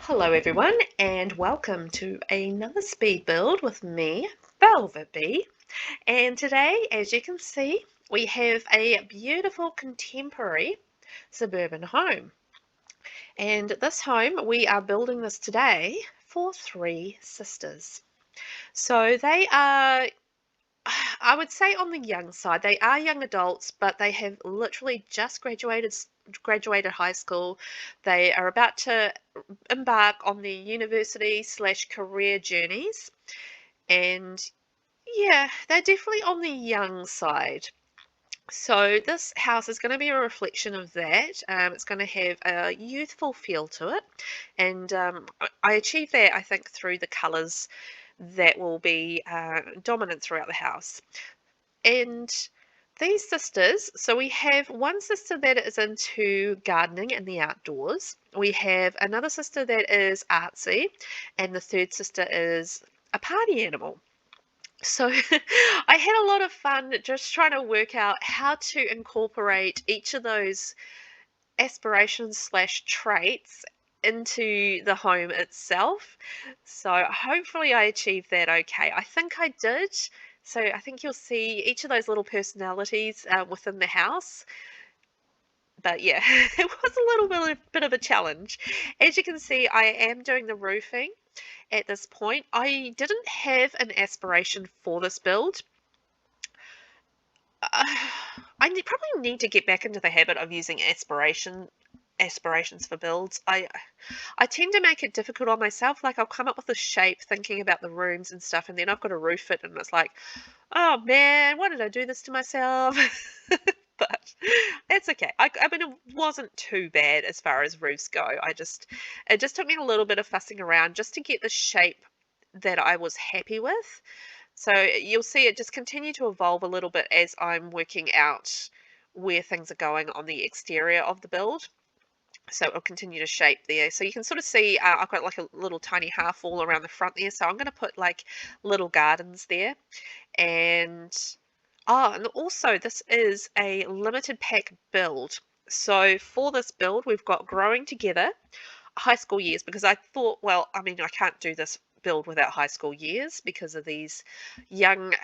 Hello everyone and welcome to another speed build with me, VelvettB. And today, as you can see, we have a beautiful contemporary suburban home. And this home, we are building this today for three sisters. So they are, I would say on the young side, they are young adults, but they have literally just graduated high school. They are about to embark on their university/career journeys, and yeah, they're definitely on the young side. So this house is going to be a reflection of that. It's going to have a youthful feel to it, and I achieved that, I think, through the colours that will be dominant throughout the house. And these sisters, so we have one sister that is into gardening and the outdoors. We have another sister that is artsy, and the third sister is a party animal. So I had a lot of fun just trying to work out how to incorporate each of those aspirations/traits into the home itself. So hopefully I achieved that okay. I think I did. So I think you'll see each of those little personalities within the house. But yeah, it was a little bit of a challenge. As you can see, I am doing the roofing at this point. I didn't have an aspiration for this build. Probably need to get back into the habit of using aspirations for builds. I tend to make it difficult on myself. Like I'll come up with a shape thinking about the rooms and stuff, and then I've got to roof it, and it's like, oh man, why did I do this to myself? But it's okay. I mean, it wasn't too bad as far as roofs go. It just took me a little bit of fussing around just to get the shape that I was happy with. So you'll see it just continue to evolve a little bit as I'm working out where things are going on the exterior of the build. So it'll continue to shape there. So you can sort of see I've got like a little tiny half wall around the front there. So I'm going to put like little gardens there. And and also this is a limited pack build. So for this build, we've got growing together high school years, because I thought, well, I mean, I can't do this build without high school years because of these young,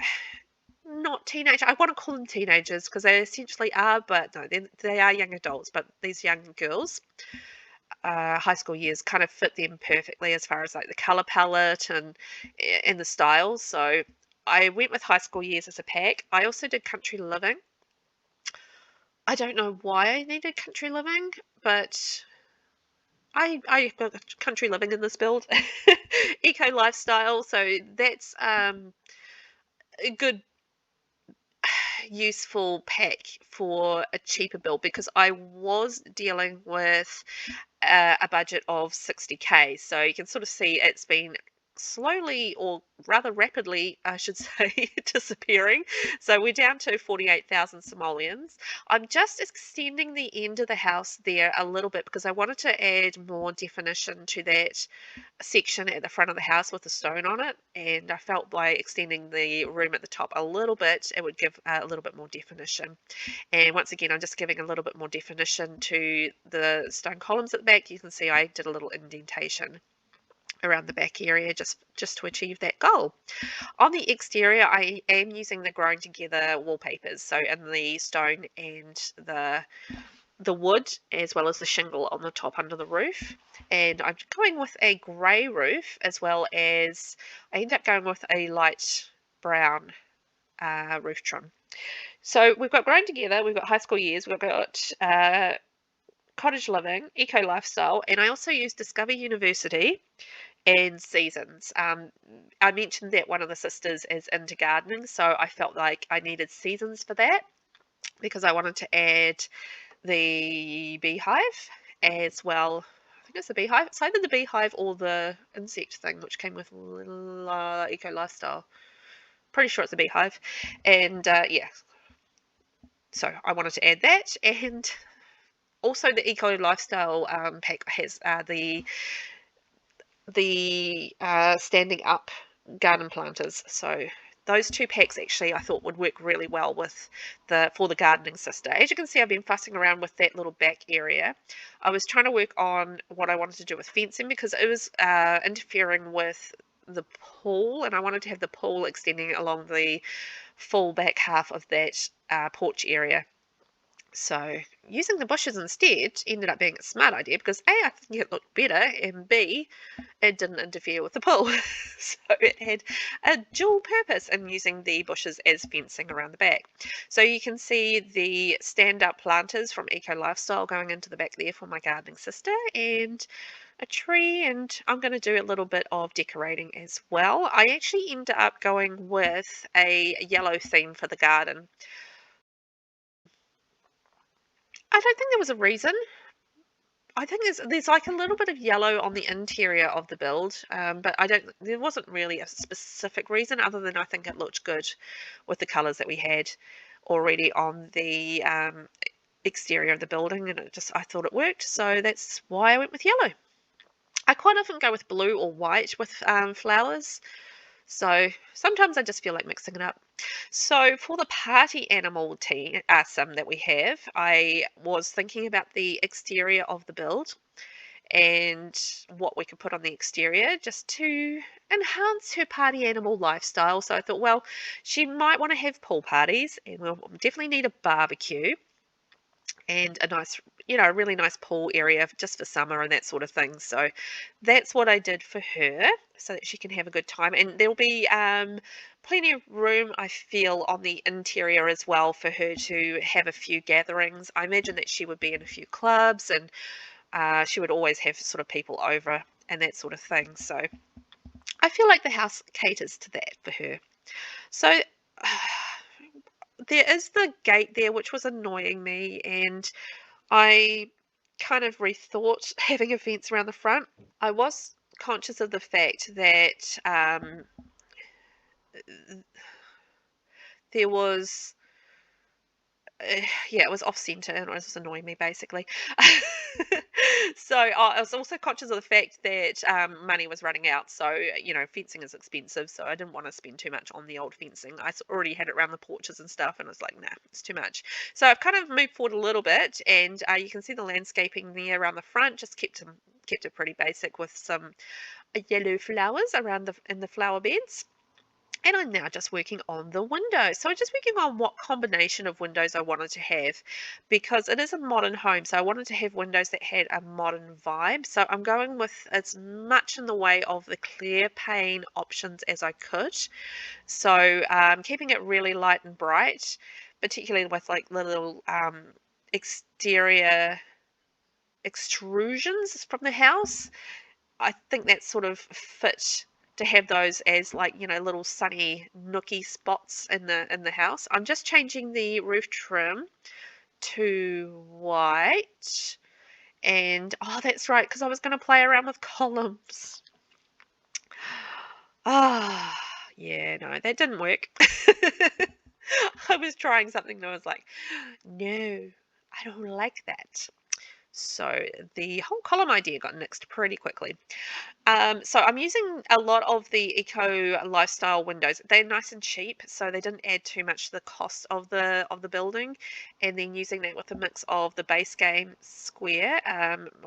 not teenage, I want to call them teenagers because they essentially are, but no, they are young adults, but these young girls, high school years kind of fit them perfectly as far as like the color palette and the styles. So I went with high school years as a pack. I also did country living. I don't know why I needed country living, but I got country living in this build. Eco lifestyle, so that's a good useful pack for a cheaper build because I was dealing with a budget of 60k. So you can sort of see it's been slowly, or rather rapidly, I should say, disappearing. So we're down to 48,000 simoleons. I'm just extending the end of the house there a little bit because I wanted to add more definition to that section at the front of the house with the stone on it, and I felt by extending the room at the top a little bit it would give a little bit more definition. And once again, I'm just giving a little bit more definition to the stone columns at the back. You can see I did a little indentation around the back area just to achieve that goal. On the exterior, I am using the growing together wallpapers, so in the stone and the wood, as well as the shingle on the top under the roof. And I'm going with a grey roof, as well as I end up going with a light brown roof trim. So we've got growing together, we've got high school years, we've got cottage living, eco lifestyle, and I also use Discover University and seasons. I mentioned that one of the sisters is into gardening, so I felt like I needed seasons for that because I wanted to add the beehive as well. I think it's the beehive. It's either the beehive or the insect thing, which came with eco lifestyle. Pretty sure it's the beehive. And yeah, so I wanted to add that. And also the eco lifestyle pack has the standing up garden planters. So those two packs actually I thought would work really well with for the gardening sister. As you can see, I've been fussing around with that little back area. I was trying to work on what I wanted to do with fencing because it was interfering with the pool, and I wanted to have the pool extending along the full back half of that porch area. So using the bushes instead ended up being a smart idea because A, I think it looked better, and B, it didn't interfere with the pool. So it had a dual purpose in using the bushes as fencing around the back. So you can see the stand-up planters from Eco Lifestyle going into the back there for my gardening sister, and a tree, and I'm going to do a little bit of decorating as well. I actually ended up going with a yellow theme for the garden. I don't think there was a reason. I think there's like a little bit of yellow on the interior of the build, but there wasn't really a specific reason other than I think it looked good with the colours that we had already on the exterior of the building, and I thought it worked, so that's why I went with yellow. I quite often go with blue or white with flowers, so sometimes I just feel like mixing it up. So for the party animal sim that we have, I was thinking about the exterior of the build and what we could put on the exterior just to enhance her party animal lifestyle. So I thought, well, she might want to have pool parties, and we'll definitely need a barbecue and a nice, a really nice pool area just for summer and that sort of thing. So that's what I did for her so that she can have a good time. And there'll be plenty of room, I feel, on the interior as well for her to have a few gatherings. I imagine that she would be in a few clubs, and she would always have sort of people over and that sort of thing. So I feel like the house caters to that for her. So there is the gate there, which was annoying me, and I kind of rethought having a fence around the front. I was conscious of the fact that there was yeah, it was off centre and it was annoying me basically. So I was also conscious of the fact that money was running out. So, fencing is expensive. So I didn't want to spend too much on the old fencing. I already had it around the porches and stuff, and I was like, nah, it's too much. So I've kind of moved forward a little bit, and you can see the landscaping there around the front. Just kept it pretty basic with some yellow flowers around in the flower beds. And I'm now just working on the windows. So I'm just working on what combination of windows I wanted to have, because it is a modern home. So I wanted to have windows that had a modern vibe. So I'm going with as much in the way of the clear pane options as I could. So keeping it really light and bright, particularly with like little exterior extrusions from the house. I think that sort of fit to have those as like, little sunny nooky spots in the house. I'm just changing the roof trim to white, and that's right, because I was going to play around with columns. Yeah, no, that didn't work. I was trying something and I was like, no, I don't like that. So the whole column idea got nixed pretty quickly. So I'm using a lot of the Eco Lifestyle windows. They're nice and cheap, so they didn't add too much to the cost of the building. And then using that with a mix of the base game square,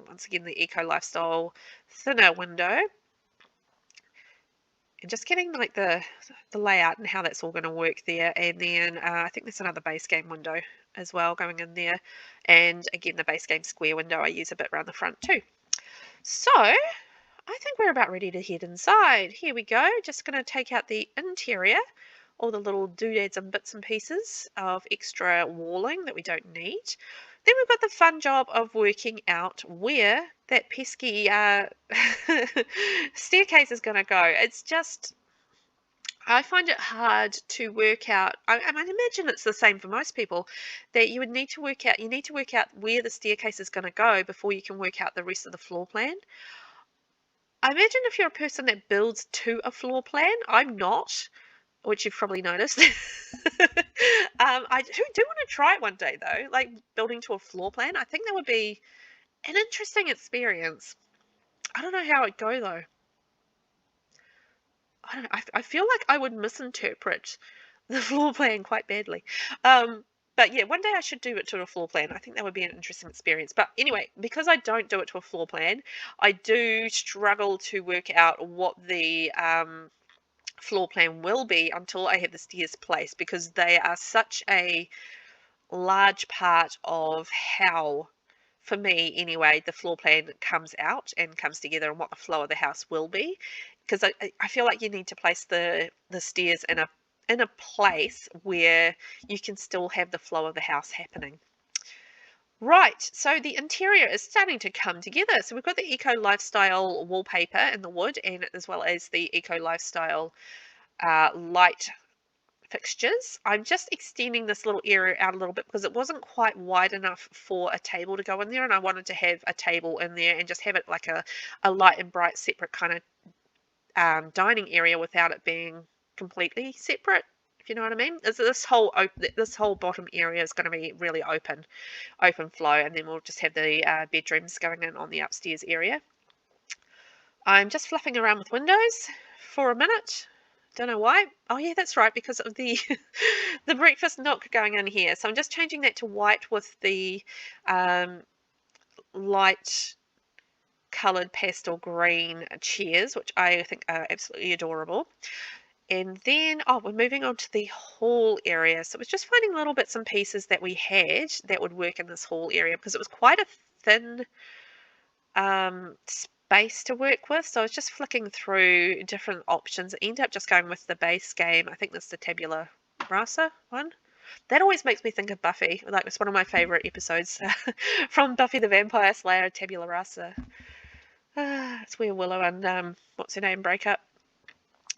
once again the Eco Lifestyle thinner window, and just getting like the layout and how that's all going to work there. And then I think there's another base game window as well going in there, and again the base game square window I use a bit around the front too. So I think we're about ready to head inside. Here we go. Just going to take out the interior, all the little doodads and bits and pieces of extra walling that we don't need. Then we've got the fun job of working out where that pesky staircase is going to go. It's just, I find it hard to work out. I imagine it's the same for most people, that you need to work out where the staircase is going to go before you can work out the rest of the floor plan. I imagine if you're a person that builds to a floor plan, I'm not, which you've probably noticed. I do want to try it one day though, like building to a floor plan. I think that would be an interesting experience. I don't know how it'd go though. I don't know, I feel like I would misinterpret the floor plan quite badly. Um, but yeah, one day I should do it to a floor plan. I think that would be an interesting experience. But anyway, because I don't do it to a floor plan, I do struggle to work out what the floor plan will be until I have the stairs placed, because they are such a large part of how, for me anyway, the floor plan comes out and comes together and what the flow of the house will be. Because I feel like you need to place the stairs in a place where you can still have the flow of the house happening. Right, so the interior is starting to come together. So we've got the eco lifestyle wallpaper in the wood, and as well as the eco lifestyle light fixtures. I'm just extending this little area out a little bit because it wasn't quite wide enough for a table to go in there, and I wanted to have a table in there and just have it like a light and bright separate kind of dining area without it being completely separate, if you know what I mean. This whole bottom area is going to be really open flow, and then we'll just have the bedrooms going in on the upstairs area. I'm just fluffing around with windows for a minute. Don't know why. Oh yeah, that's right, because of the the breakfast nook going in here. So I'm just changing that to white with the light coloured pastel green chairs, which I think are absolutely adorable. And then, oh, we're moving on to the hall area. So it was just finding little bits and pieces that we had that would work in this hall area, because it was quite a thin space to work with. So I was just flicking through different options. I ended up just going with the base game. I think that's the tabula rasa one. That always makes me think of Buffy. Like, it's one of my favourite episodes from Buffy the Vampire Slayer, tabula rasa. It's where Willow and what's her name break up.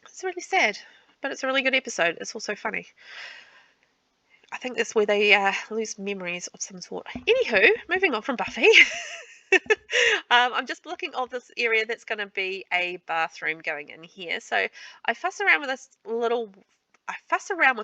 It's really sad, but it's a really good episode. It's also funny. I think that's where they lose memories of some sort. Anywho, moving on from Buffy. I'm just looking at this area that's going to be a bathroom going in here. So I fussed around with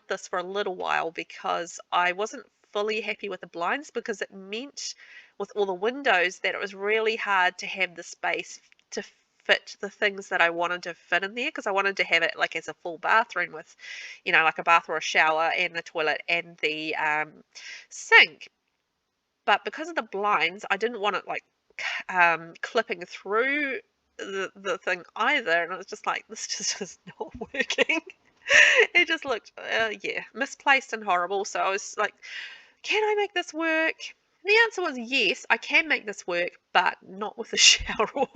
this for a little while because I wasn't fully happy with the blinds, because it meant with all the windows that it was really hard to have the space to fit the things that I wanted to fit in there, because I wanted to have it like as a full bathroom with, you know, like a bath or a shower and the toilet and the sink. But because of the blinds, I didn't want it like clipping through the thing either, and I was just like, this just is not working. It just looked yeah, misplaced and horrible. So I was like, can I make this work? The answer was yes, I can make this work, but not with a shower or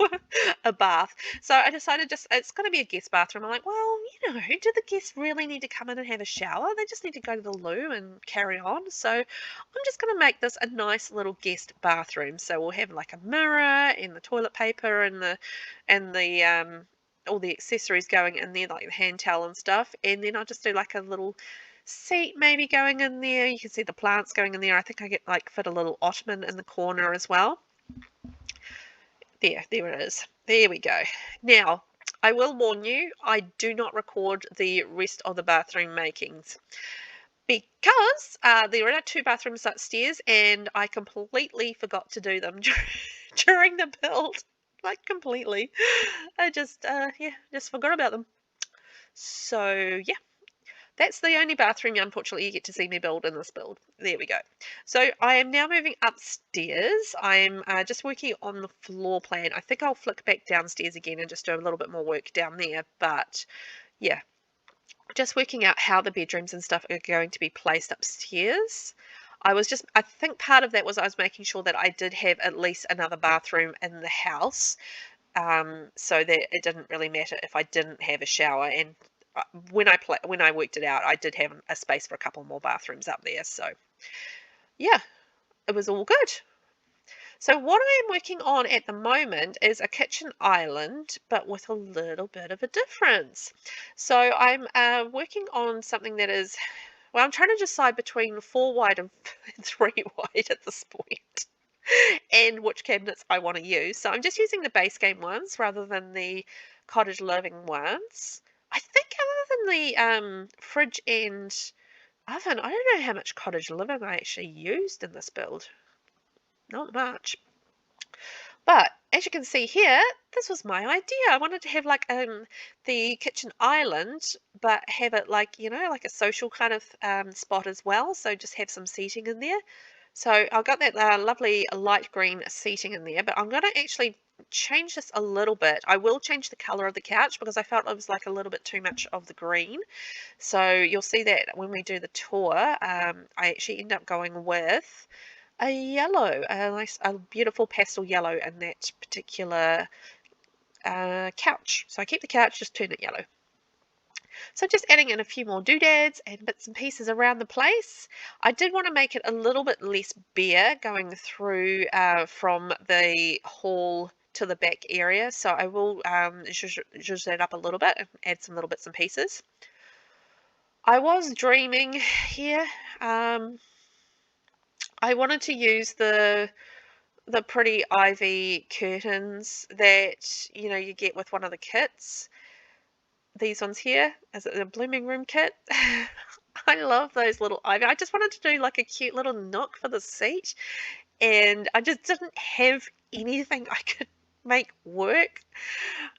a bath. So I decided it's going to be a guest bathroom. I'm like, well, you know, do the guests really need to come in and have a shower? They just need to go to the loo and carry on. So I'm just going to make this a nice little guest bathroom. So we'll have like a mirror and the toilet paper and the all the accessories going in there, like the hand towel and stuff. And then I'll just do like a little seat maybe going in there. You can see the plants going in there. I think I get like fit a little ottoman in the corner as well. There it is. There we go. Now, I will warn you, I do not record the rest of the bathroom makings, because there are 2 bathrooms upstairs and I completely forgot to do them during the build. Like, completely. I just forgot about them. So yeah, that's the only bathroom, unfortunately, you get to see me build in this build. There we go. So I am now moving upstairs. I'm just working on the floor plan. I think I'll flick back downstairs again and just do a little bit more work down there. But yeah, just working out how the bedrooms and stuff are going to be placed upstairs. I think part of that was I was making sure that I did have at least another bathroom in the house, so that it didn't really matter if I didn't have a shower. And when I worked it out, I did have a space for a couple more bathrooms up there. So yeah, it was all good. So what I am working on at the moment is a kitchen island, but with a little bit of a difference. So I'm working on something that is, well, I'm trying to decide between 4 wide and 3 wide at this point, and which cabinets I want to use. So I'm just using the base game ones rather than the cottage living ones. I think other than the fridge and oven, I don't know how much cottage living I actually used in this build. Not much. But as you can see here, this was my idea. I wanted to have like the kitchen island, but have it like, you know, like a social kind of spot as well. So just have some seating in there. So I've got that lovely light green seating in there, but I'm going to actually change this a little bit. I will change the color of the couch because I felt it was like a little bit too much of the green. So you'll see that when we do the tour, I actually end up going with a yellow, a beautiful pastel yellow in that particular couch. So I keep the couch, just turn it yellow. So just adding in a few more doodads and bits and pieces around the place. I did want to make it a little bit less bare going through from the hall to the back area. So I will zhuzh that up a little bit and add some little bits and pieces. I was dreaming here. I wanted to use the pretty ivy curtains that, you know, you get with one of the kits. These ones here, is it a blooming room kit? I love those little ivy. I just wanted to do like a cute little nook for the seat, and I just didn't have anything I could make work.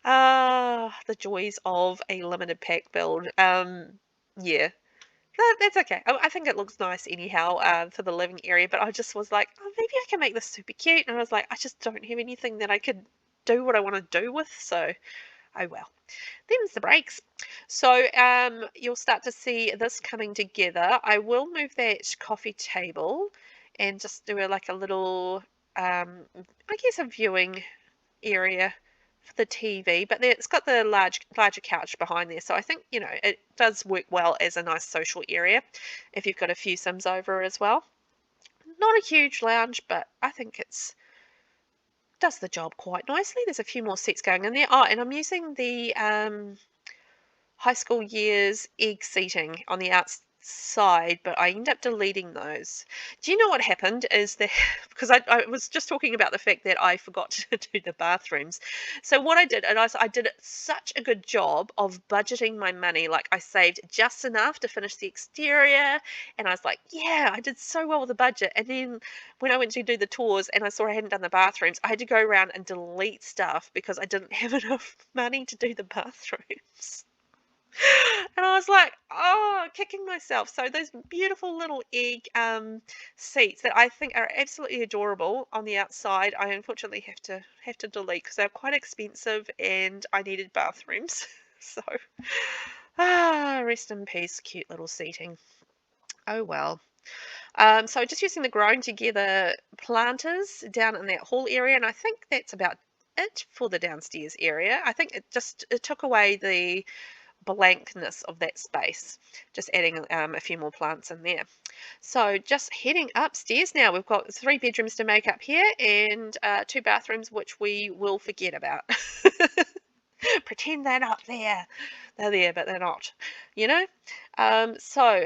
The joys of a limited pack build. Yeah. That's okay. I think it looks nice anyhow for the living area, but I just was like, oh, maybe I can make this super cute. And I was like, I just don't have anything that I could do what I want to do with. So, oh well. Them's the breaks. So you'll start to see this coming together. I will move that coffee table and just do like a little, I guess, a viewing area for the TV, but it's got the larger couch behind there, so I think, you know, it does work well as a nice social area if you've got a few Sims over as well. Not a huge lounge, but I think it's does the job quite nicely. There's a few more seats going in there. Oh, and I'm using the high school years egg seating on the outside, but I end up deleting those. Do you know what happened is that because I was just talking about the fact that I forgot to do the bathrooms. So what I did, and I did such a good job of budgeting my money. Like I saved just enough to finish the exterior, and I was like, yeah, I did so well with the budget. And then when I went to do the tours and I saw I hadn't done the bathrooms, I had to go around and delete stuff because I didn't have enough money to do the bathrooms. And I was like, oh, kicking myself. So those beautiful little egg seats that I think are absolutely adorable on the outside, I unfortunately have to delete because they're quite expensive and I needed bathrooms. So rest in peace, cute little seating. Oh well. So just using the grown together planters down in that hall area, and I think that's about it for the downstairs area. I think it took away the blankness of that space, just adding a few more plants in there. So just heading upstairs now. We've got 3 bedrooms to make up here and 2 bathrooms, which we will forget about. Pretend they're not there. They're there, but they're not, you know? So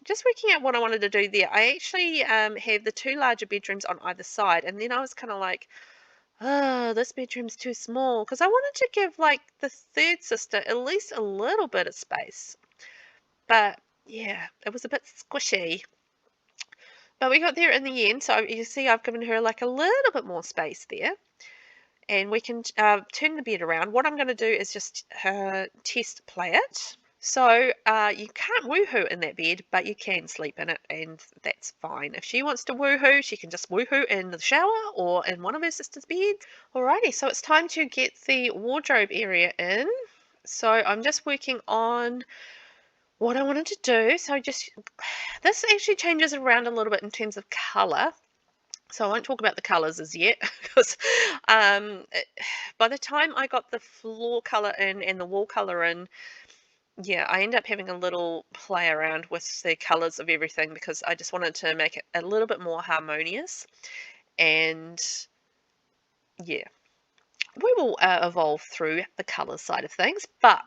just working out what I wanted to do there. I actually have the 2 larger bedrooms on either side, and then I was kind of like, oh, this bedroom's too small because I wanted to give like the third sister at least a little bit of space. But yeah, it was a bit squishy. But we got there in the end, so you see I've given her like a little bit more space there. And we can turn the bed around. What I'm going to do is just test play it. So you can't woohoo in that bed, but you can sleep in it, and that's fine. If she wants to woohoo, she can just woohoo in the shower or in one of her sister's beds. Alrighty, so it's time to get the wardrobe area in. So I'm just working on what I wanted to do. So this actually changes around a little bit in terms of colour. So I won't talk about the colours as yet because by the time I got the floor colour in and the wall colour in, yeah, I end up having a little play around with the colours of everything because I just wanted to make it a little bit more harmonious. And yeah, we will evolve through the colour side of things, but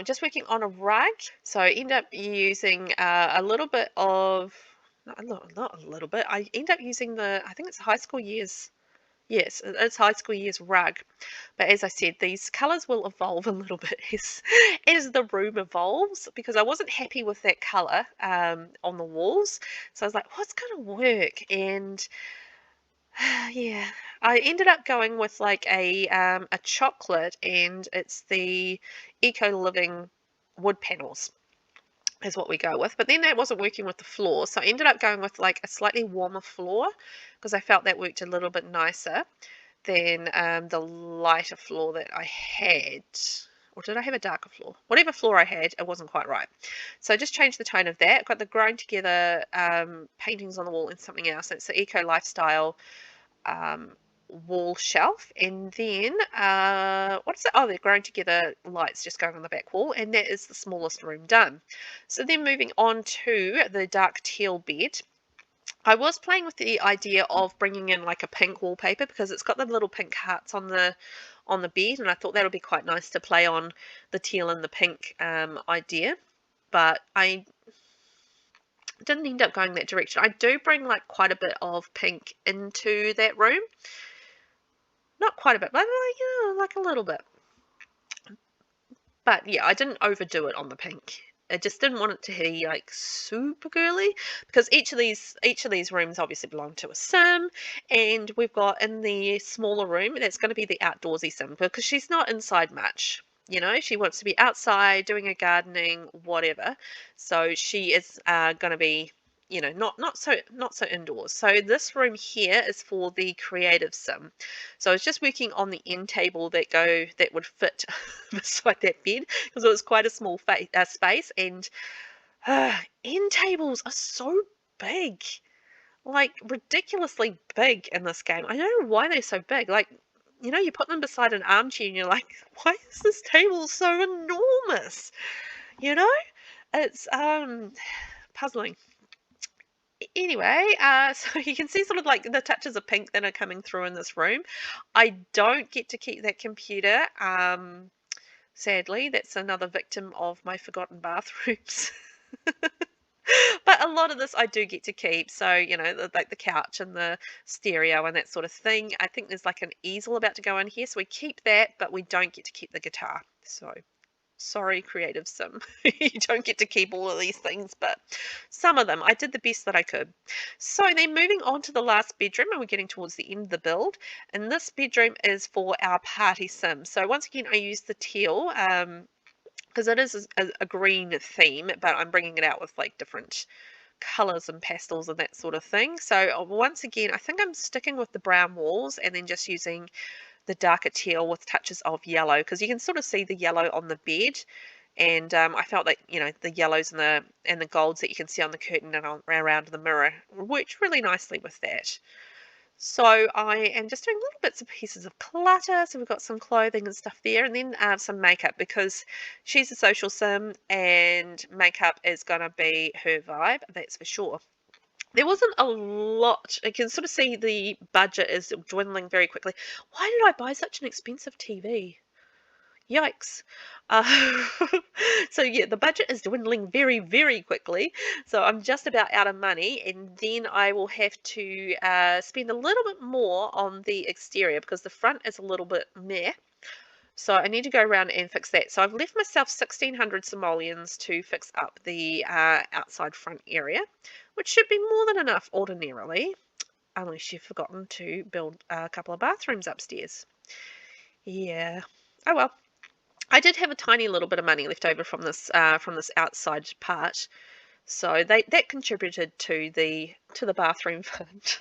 just working on a rug. So I end up using a little bit of, not a little bit, I end up using I think it's high school years. Yes, it's high school years rug. But as I said, these colours will evolve a little bit as the room evolves because I wasn't happy with that colour on the walls. So I was like, what's going to work? And yeah, I ended up going with like a chocolate, and it's the Eco Living wood panels is what we go with. But then that wasn't working with the floor, so I ended up going with like a slightly warmer floor because I felt that worked a little bit nicer than the lighter floor that I had. Or did I have a darker floor? Whatever floor I had, it wasn't quite right. So I just changed the tone of that. Got the Grown Together paintings on the wall and something else. It's the Eco Lifestyle wall shelf. And then, what is it? Oh, they're Grown Together lights just going on the back wall. And that is the smallest room done. So then moving on to the dark teal bed. I was playing with the idea of bringing in like a pink wallpaper because it's got the little pink hearts on the bed, and I thought that would be quite nice to play on the teal and the pink idea, but I didn't end up going that direction. I do bring like quite a bit of pink into that room, not quite a bit, but like a little bit. But yeah, I didn't overdo it on the pink. I just didn't want it to be like super girly because each of these rooms obviously belong to a sim, and we've got in the smaller room that's going to be the outdoorsy sim because she's not inside much. You know, she wants to be outside doing her gardening, whatever. So she is going to be, you know, not so indoors. So this room here is for the creative sim. So I was just working on the end table that would fit beside that bed because it was quite a small space, and end tables are so big, like ridiculously big in this game. I don't know why they're so big. Like, you know, you put them beside an armchair and you're like, why is this table so enormous? You know, it's puzzling. Anyway, so you can see sort of like the touches of pink that are coming through in this room. I don't get to keep that computer. Sadly, that's another victim of my forgotten bathrooms. But a lot of this I do get to keep. So, you know, like the couch and the stereo and that sort of thing. I think there's like an easel about to go in here. So we keep that, but we don't get to keep the guitar. So sorry, Creative Sim. You don't get to keep all of these things, but some of them. I did the best that I could. So then moving on to the last bedroom, and we're getting towards the end of the build. And this bedroom is for our party sim. So once again, I used the teal because it is a green theme, but I'm bringing it out with like different colors and pastels and that sort of thing. So once again, I think I'm sticking with the brown walls and then just using the darker teal with touches of yellow, because you can sort of see the yellow on the bed, and I felt that, you know, the yellows and the golds that you can see on the curtain and around the mirror worked really nicely with that. So I am just doing little bits and pieces of clutter. So we've got some clothing and stuff there, and then some makeup because she's a social sim and makeup is going to be her vibe, that's for sure. There wasn't a lot. I can sort of see the budget is dwindling very quickly. Why did I buy such an expensive TV? Yikes. Uh, so yeah, the budget is dwindling very, very quickly. So I'm just about out of money, and then I will have to spend a little bit more on the exterior because the front is a little bit meh. So I need to go around and fix that. So I've left myself 1,600 simoleons to fix up the outside front area, which should be more than enough ordinarily, unless you've forgotten to build a couple of bathrooms upstairs. Yeah. Oh well. I did have a tiny little bit of money left over from this outside part, so that contributed to the bathroom fund.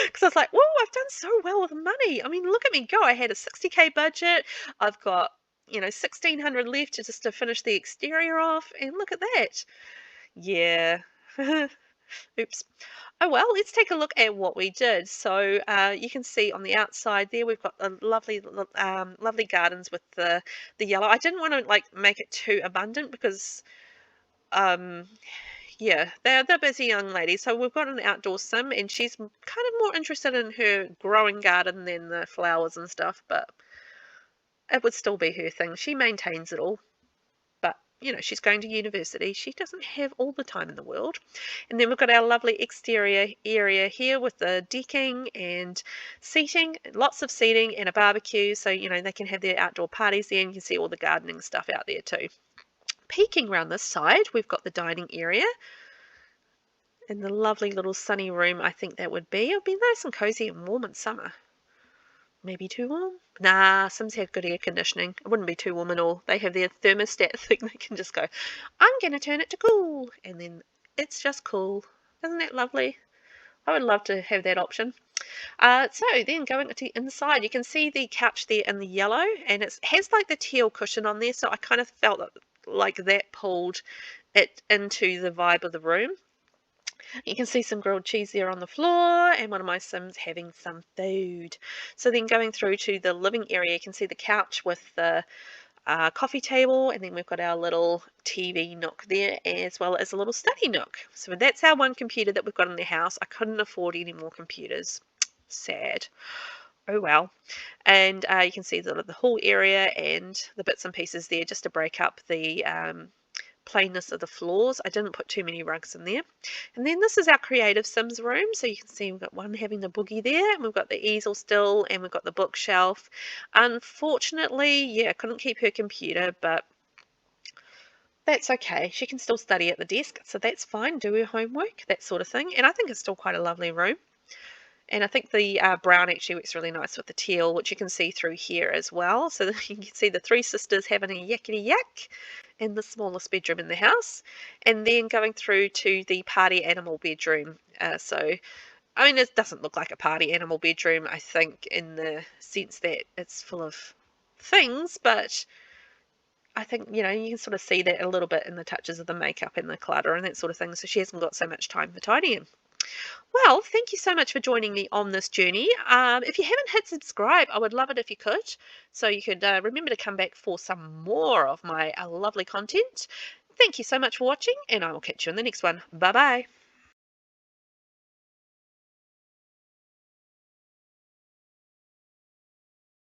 Because I was like, whoa, I've done so well with money. I mean, look at me go. I had a 60K budget. I've got, you know, 1,600 left just to finish the exterior off. And look at that. Yeah. Oops. Oh, well, let's take a look at what we did. So you can see on the outside there, we've got a lovely gardens with the yellow. I didn't want to like make it too abundant because yeah, they're busy young ladies. So we've got an outdoor sim, and she's kind of more interested in her growing garden than the flowers and stuff, but it would still be her thing. She maintains it all. But, you know, she's going to university. She doesn't have all the time in the world. And then we've got our lovely exterior area here with the decking and seating, lots of seating and a barbecue. So, you know, they can have their outdoor parties there, and you can see all the gardening stuff out there too. Peeking around this side, we've got the dining area. In the lovely little sunny room I think that would be. It would be nice and cozy and warm in summer. Maybe too warm? Nah, Sims have good air conditioning. It wouldn't be too warm at all. They have their thermostat thing. They can just go, I'm going to turn it to cool. And then it's just cool. Isn't that lovely? I would love to have that option. So then going to the inside, you can see the couch there in the yellow, and it has like the teal cushion on there. So I kind of felt like that pulled it into the vibe of the room. You can see some grilled cheese there on the floor and one of my Sims having some food. So then going through to the living area, you can see the couch with the coffee table, and then we've got our little TV nook there as well as a little study nook. So that's our one computer that we've got in the house. I couldn't afford any more computers. Sad. Oh well. And you can see the whole area and the bits and pieces there just to break up the plainness of the floors. I didn't put too many rugs in there. And then this is our creative Sims room. So you can see we've got one having the boogie there, and we've got the easel still, and we've got the bookshelf. Unfortunately, yeah, I couldn't keep her computer, but that's okay. She can still study at the desk, so that's fine, do her homework, that sort of thing. And I think it's still quite a lovely room. And I think the brown actually works really nice with the teal, which you can see through here as well. So you can see the three sisters having a yakety yak in the smallest bedroom in the house. And then going through to the party animal bedroom. I mean, it doesn't look like a party animal bedroom, I think, in the sense that it's full of things, but I think, you can sort of see that a little bit in the touches of the makeup and the clutter and that sort of thing. So she hasn't got so much time for tidying. Well, thank you so much for joining me on this journey. If you haven't hit subscribe, I would love it if you could. So you could remember to come back for some more of my lovely content. Thank you so much for watching, and I will catch you in the next one. Bye-bye.